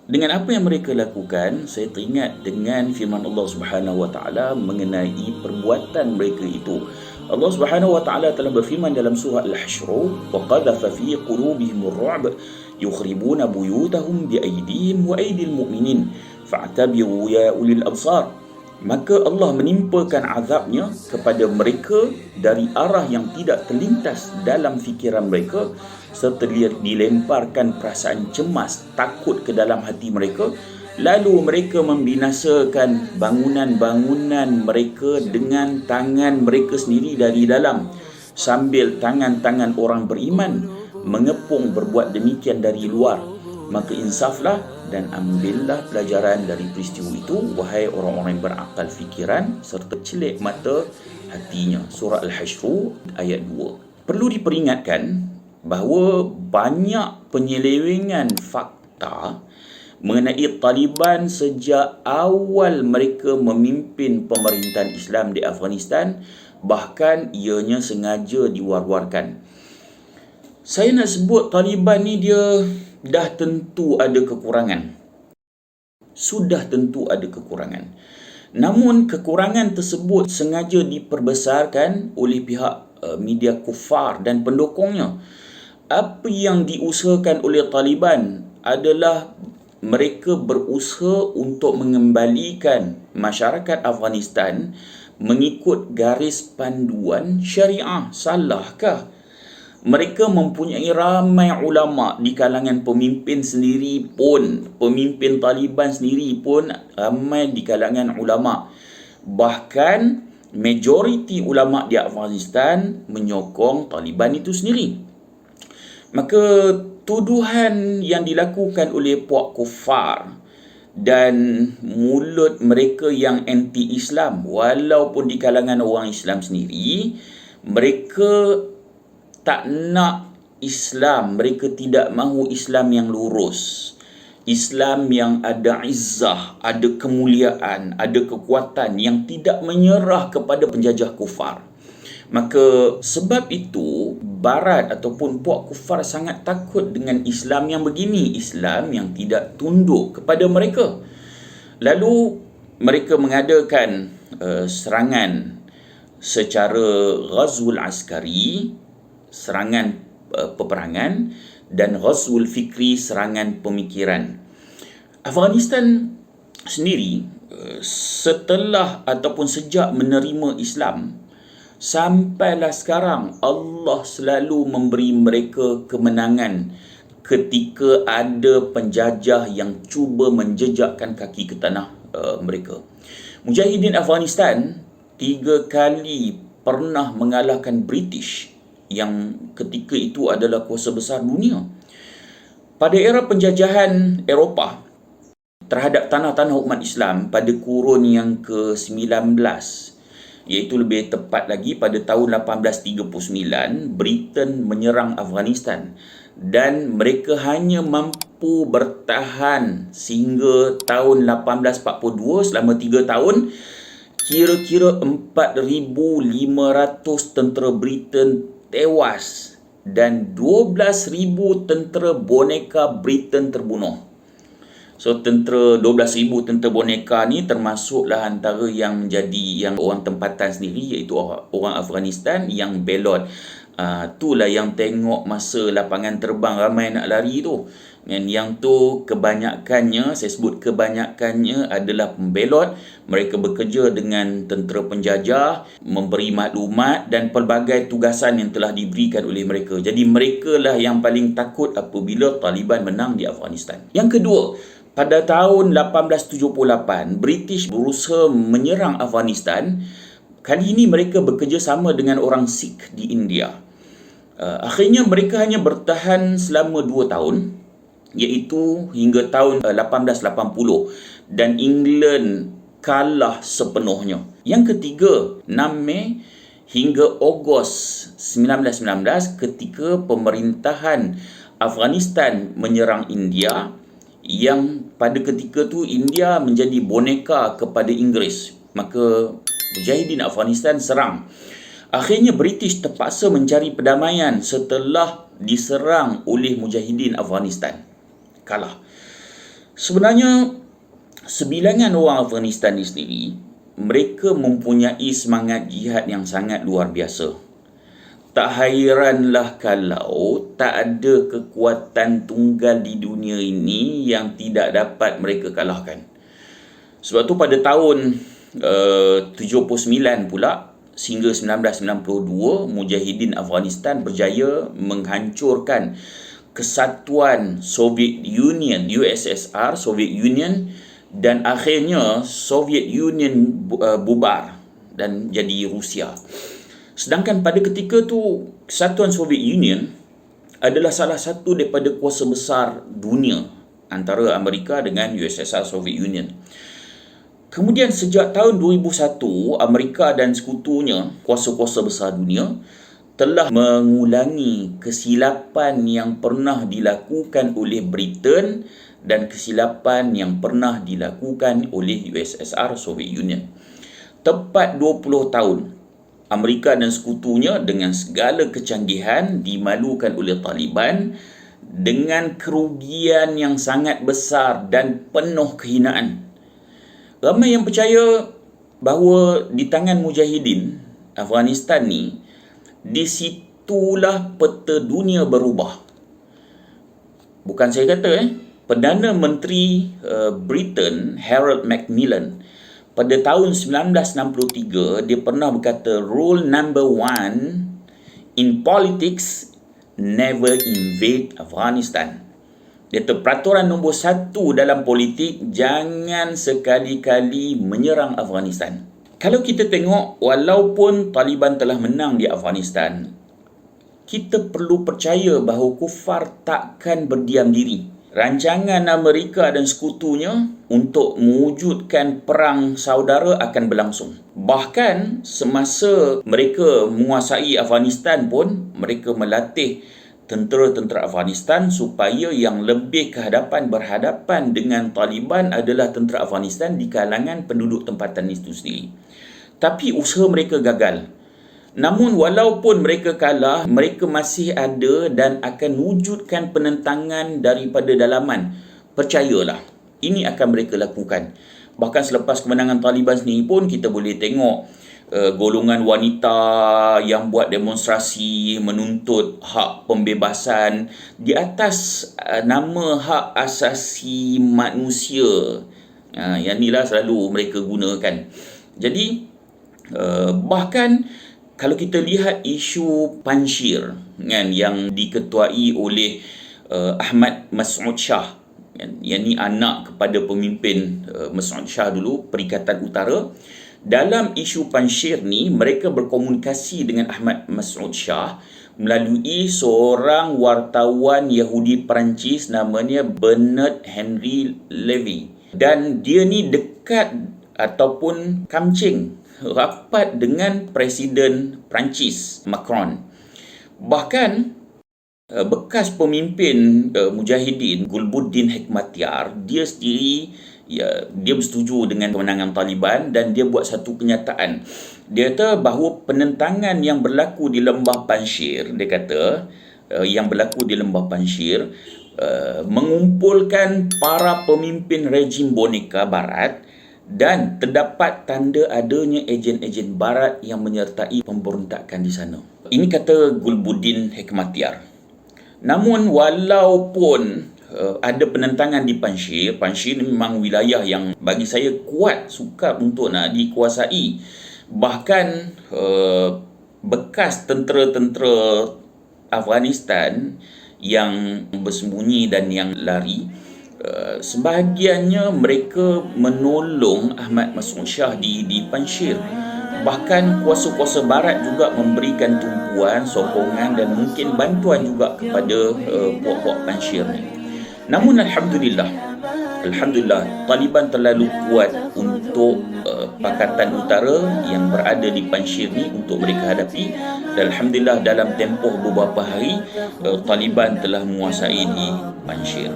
Dengan apa yang mereka lakukan, saya teringat dengan firman Allah Subhanahu wa taala mengenai perbuatan mereka itu. Allah Subhanahu wa taala telah berfirman dalam surah Al-Hashr, "Wa qadhafa fi qulubihim ar-ru'b yukhribuna buyutahum bi aydihim wa aydil mu'minin fa'tabiru ya ulil absar." Maka Allah menimpakan azabnya kepada mereka dari arah yang tidak terlintas dalam fikiran mereka, serta dilemparkan perasaan cemas, takut ke dalam hati mereka. Lalu mereka membinasakan bangunan-bangunan mereka dengan tangan mereka sendiri dari dalam, sambil tangan-tangan orang beriman mengepung berbuat demikian dari luar. Maka insaflah dan ambillah pelajaran dari peristiwa itu, wahai orang-orang yang berakal fikiran serta celik mata hatinya. Surah Al-Hashr ayat 2. Perlu diperingatkan bahawa banyak penyelewengan fakta mengenai Taliban sejak awal mereka memimpin pemerintahan Islam di Afghanistan, bahkan ianya sengaja diwar-warkan. Saya nak sebut Taliban ni dia dah tentu ada kekurangan. Sudah tentu ada kekurangan. Namun kekurangan tersebut sengaja diperbesarkan oleh pihak media kufar dan pendukungnya. Apa yang diusahakan oleh Taliban adalah mereka berusaha untuk mengembalikan masyarakat Afghanistan mengikut garis panduan syariah. Salahkah? Mereka mempunyai ramai ulama di kalangan pemimpin sendiri pun, pemimpin Taliban sendiri pun ramai di kalangan ulama. Bahkan majoriti ulama di Afghanistan menyokong Taliban itu sendiri. Maka tuduhan yang dilakukan oleh puak kufar dan mulut mereka yang anti-Islam, walaupun di kalangan orang Islam sendiri, mereka tak nak Islam, mereka tidak mahu Islam yang lurus, Islam yang ada izzah, ada kemuliaan, ada kekuatan, yang tidak menyerah kepada penjajah kufar. Maka sebab itu Barat ataupun puak kufar sangat takut dengan Islam yang begini, Islam yang tidak tunduk kepada mereka. Lalu mereka mengadakan serangan secara ghazwul askari, serangan peperangan, dan ghazwul fikri, serangan pemikiran. Afghanistan sendiri setelah ataupun sejak menerima Islam sampailah sekarang, Allah selalu memberi mereka kemenangan ketika ada penjajah yang cuba menjejakkan kaki ke tanah mereka. Mujahidin Afghanistan 3 kali pernah mengalahkan British yang ketika itu adalah kuasa besar dunia. Pada era penjajahan Eropah terhadap tanah-tanah umat Islam pada kurun yang ke-19, iaitu lebih tepat lagi pada tahun 1839, Britain menyerang Afghanistan dan mereka hanya mampu bertahan sehingga tahun 1842, selama 3 tahun. Kira-kira 4,500 tentera Britain tewas dan 12,000 tentera boneka Britain terbunuh. So tentera 12,000 tentera boneka ni termasuklah antara yang menjadi yang orang tempatan sendiri, iaitu orang Afghanistan yang belot. Itulah yang tengok masa lapangan terbang ramai nak lari tu. Dan yang tu kebanyakannya, saya sebut kebanyakannya adalah pembelot. Mereka bekerja dengan tentera penjajah, memberi maklumat dan pelbagai tugasan yang telah diberikan oleh mereka. Jadi mereka lah yang paling takut apabila Taliban menang di Afghanistan. Yang kedua, pada tahun 1878, British berusaha menyerang Afghanistan. Kali ini mereka bekerjasama dengan orang Sikh di India. Akhirnya mereka hanya bertahan selama 2 tahun, iaitu hingga tahun 1880, dan England kalah sepenuhnya. Yang ketiga, 6 Mei hingga Ogos 1919, ketika pemerintahan Afghanistan menyerang India, yang pada ketika tu India menjadi boneka kepada Inggeris. Maka Mujahidin Afghanistan serang. Akhirnya British terpaksa mencari perdamaian setelah diserang oleh Mujahidin Afghanistan. Kalah. Sebenarnya sebilangan orang Afghanistan ni sendiri, mereka mempunyai semangat jihad yang sangat luar biasa. Tak hairanlah kalau tak ada kekuatan tunggal di dunia ini yang tidak dapat mereka kalahkan. Sebab tu pada tahun 79 pula, sehingga 1992, Mujahidin Afghanistan berjaya menghancurkan kesatuan Soviet Union, USSR, Soviet Union, dan akhirnya Soviet Union bubar dan jadi Rusia. Sedangkan pada ketika tu, kesatuan Soviet Union adalah salah satu daripada kuasa besar dunia antara Amerika dengan USSR, Soviet Union. Kemudian sejak tahun 2001, Amerika dan sekutunya, kuasa-kuasa besar dunia, telah mengulangi kesilapan yang pernah dilakukan oleh Britain dan kesilapan yang pernah dilakukan oleh USSR, Soviet Union. Tepat 20 tahun, Amerika dan sekutunya dengan segala kecanggihan dimalukan oleh Taliban dengan kerugian yang sangat besar dan penuh kehinaan. Ramai yang percaya bahawa di tangan Mujahidin Afghanistan ni, di situlah peta dunia berubah. Bukan saya kata, Perdana Menteri Britain Harold Macmillan pada tahun 1963 dia pernah berkata, rule number 1 in politics, never invade Afghanistan. Dia kata peraturan nombor 1 dalam politik, jangan sekali-kali menyerang Afghanistan. Kalau kita tengok, walaupun Taliban telah menang di Afghanistan, kita perlu percaya bahawa kufar takkan berdiam diri. Rancangan Amerika dan sekutunya untuk mewujudkan perang saudara akan berlangsung. Bahkan semasa mereka menguasai Afghanistan pun, mereka melatih tentera-tentera Afghanistan supaya yang lebih berhadapan dengan Taliban adalah tentera Afghanistan di kalangan penduduk tempatan itu sendiri. Tapi usaha mereka gagal. Namun walaupun mereka kalah, mereka masih ada dan akan wujudkan penentangan daripada dalaman. Percayalah, ini akan mereka lakukan. Bahkan selepas kemenangan Taliban sendiri pun, kita boleh tengok golongan wanita yang buat demonstrasi menuntut hak pembebasan di atas nama hak asasi manusia. Yang inilah selalu mereka gunakan. Jadi, bahkan kalau kita lihat isu Panjshir kan, yang diketuai oleh Ahmad Mas'ud Shah, yang ni anak kepada pemimpin Mas'ud Shah dulu, Perikatan Utara. Dalam isu Panjshir ni, mereka berkomunikasi dengan Ahmad Mas'ud Shah melalui seorang wartawan Yahudi Perancis namanya Bernard Henry Levy. Dan dia ni dekat ataupun kamcing rapat dengan Presiden Perancis Macron. Bahkan bekas pemimpin Mujahidin Gulbuddin Hekmatyar, dia sendiri dia bersetuju dengan kemenangan Taliban dan dia buat satu kenyataan. Dia kata bahawa penentangan yang berlaku di Lembah Panjshir, dia kata yang berlaku di Lembah Panjshir mengumpulkan para pemimpin rejim boneka barat dan terdapat tanda adanya ejen-ejen barat yang menyertai pemberontakan di sana. Ini kata Gulbuddin Hekmatyar. Namun walaupun ada penentangan di Panjshir, Panjshir memang wilayah yang bagi saya kuat sukar untuk nak dikuasai. Bahkan bekas tentera-tentera Afghanistan yang bersembunyi dan yang lari, sebahagiannya mereka menolong Ahmad Mas'ud Shah di Panjshir. Bahkan kuasa-kuasa barat juga memberikan tumpuan, sokongan dan mungkin bantuan juga kepada puak-puak Panjshir ni. Namun Alhamdulillah, Taliban terlalu kuat untuk Pakatan Utara yang berada di Panjshir ni untuk mereka hadapi. Dan Alhamdulillah dalam tempoh beberapa hari, Taliban telah menguasai di Panjshir.